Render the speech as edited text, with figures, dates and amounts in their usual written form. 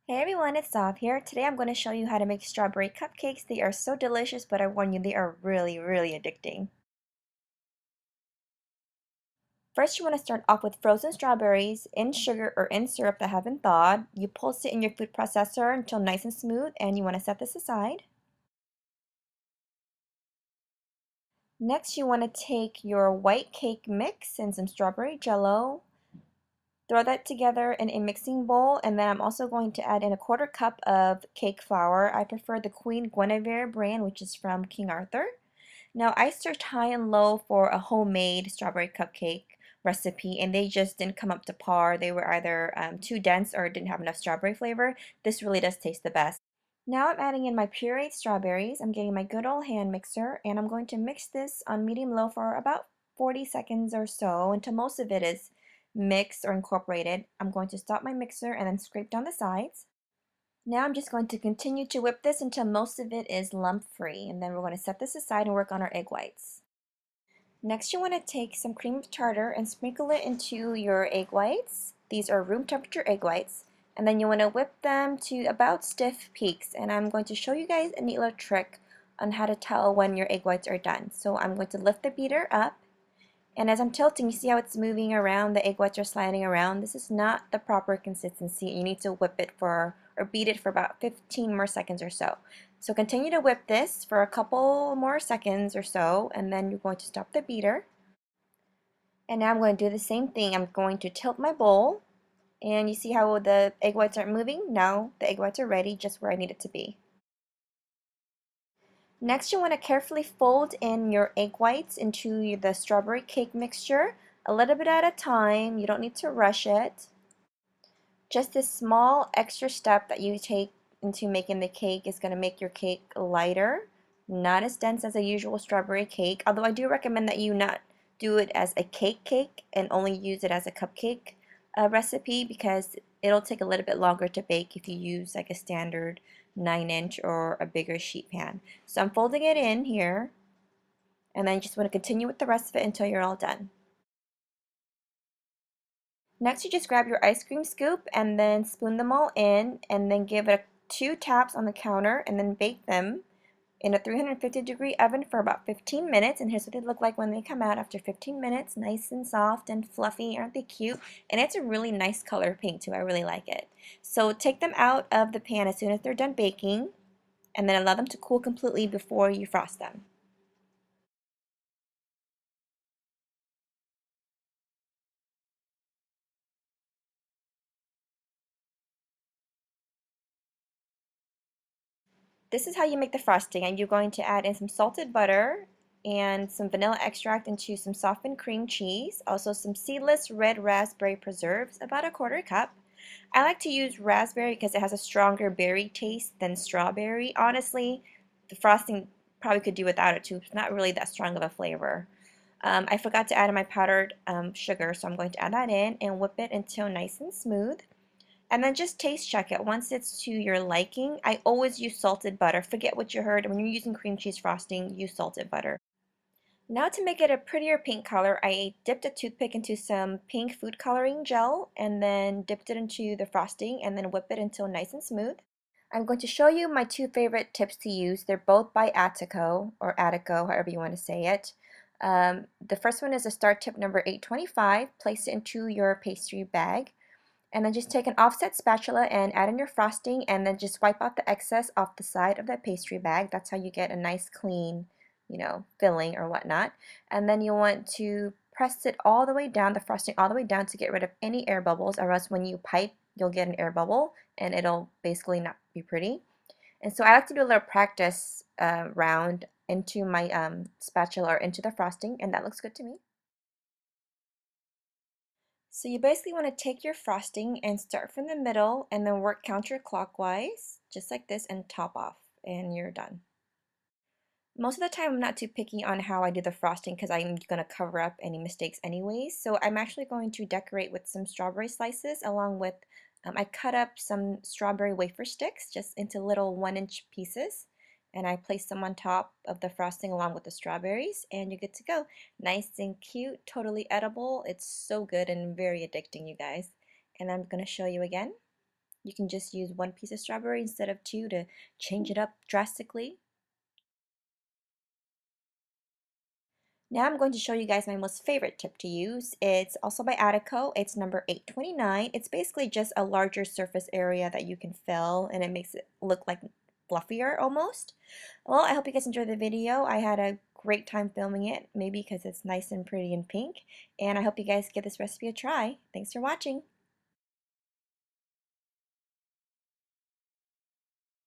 Hey everyone, it's Sav here. Today I'm going to show you how to make strawberry cupcakes. They are so delicious, but I warn you, they are really addicting. First, you want to start off with frozen strawberries in sugar or in syrup that haven't thawed. You pulse it in your food processor until nice and smooth, and you want to set this aside. Next, you want to take your white cake mix and some strawberry jello. Throw that together in a mixing bowl, and then I'm also going to add in a 1/4 cup of cake flour. I prefer the Queen Guinevere brand, which is from King Arthur. Now, I searched high and low for a homemade strawberry cupcake recipe, and they just didn't come up to par. They were either too dense or didn't have enough strawberry flavor. This really does taste the best. Now I'm adding in my pureed strawberries. I'm getting my good old hand mixer, and I'm going to mix this on medium-low for about 40 seconds or so until most of it is mixed or incorporated. I'm going to stop my mixer and then scrape down the sides. Now I'm just going to continue to whip this until most of it is lump-free, and then we're going to set this aside and work on our egg whites. Next, you want to take some cream of tartar and sprinkle it into your egg whites. These are room temperature egg whites. And then you want to whip them to about stiff peaks. And I'm going to show you guys a neat little trick on how to tell when your egg whites are done. So I'm going to lift the beater up, and as I'm tilting, you see how it's moving around, the egg whites are sliding around. This is not the proper consistency. You need to whip it for, or beat it for about 15 more seconds or so. So continue to whip this for a couple more seconds or so, and then you're going to stop the beater. And now I'm going to do the same thing. I'm going to tilt my bowl, and you see how the egg whites aren't moving? Now the egg whites are ready, just where I need it to be. Next, you want to carefully fold in your egg whites into the strawberry cake mixture, a little bit at a time. You don't need to rush it. Just this small extra step that you take into making the cake is going to make your cake lighter, not as dense as a usual strawberry cake, although I do recommend that you not do it as a cake and only use it as a cupcake recipe, because it'll take a little bit longer to bake if you use like a standard 9-inch or a bigger sheet pan. So I'm folding it in here, and then you just want to continue with the rest of it until you're all done. Next, you just grab your ice cream scoop and then spoon them all in, and then give it 2 taps on the counter, and then bake them in a 350-degree oven for about 15 minutes. And here's what they look like when they come out after 15 minutes. Nice and soft and fluffy. Aren't they cute? And it's a really nice color pink too. I really like it. So take them out of the pan as soon as they're done baking, and then allow them to cool completely before you frost them. This is how you make the frosting, and you're going to add in some salted butter and some vanilla extract into some softened cream cheese, also some seedless red raspberry preserves, about a 1/4 cup. I like to use raspberry because it has a stronger berry taste than strawberry. Honestly, the frosting probably could do without it too. It's not really that strong of a flavor. I forgot to add in my powdered sugar, so I'm going to add that in and whip it until nice and smooth. And then just taste check it. Once it's to your liking, I always use salted butter. Forget what you heard. When you're using cream cheese frosting, use salted butter. Now to make it a prettier pink color, I dipped a toothpick into some pink food coloring gel and then dipped it into the frosting and then whip it until nice and smooth. I'm going to show you my 2 favorite tips to use. They're both by Attico, or Attico, however you want to say it. The first one is a star tip number 825. Place it into your pastry bag. And then just take an offset spatula and add in your frosting, and then just wipe out the excess off the side of that pastry bag. That's how you get a nice clean, filling or whatnot. And then you want to press it all the way down, the frosting all the way down, to get rid of any air bubbles, or else when you pipe, you'll get an air bubble and it'll basically not be pretty. And so I like to do a little practice round into my spatula or into the frosting, and that looks good to me. So you basically want to take your frosting and start from the middle and then work counterclockwise, just like this, and top off, and you're done. Most of the time I'm not too picky on how I do the frosting because I'm going to cover up any mistakes anyways. So I'm actually going to decorate with some strawberry slices, along with, I cut up some strawberry wafer sticks just into little 1-inch pieces, and I place them on top of the frosting along with the strawberries, and you're good to go. Nice and cute, totally edible. It's so good and very addicting, you guys. And I'm going to show you again. You can just use one piece of strawberry instead of two to change it up drastically. Now I'm going to show you guys my most favorite tip to use. It's also by Attico. It's number 829. It's basically just a larger surface area that you can fill, and it makes it look like fluffier almost. Well, I hope you guys enjoyed the video. I had a great time filming it, maybe because it's nice and pretty and pink, and I hope you guys give this recipe a try. Thanks for watching.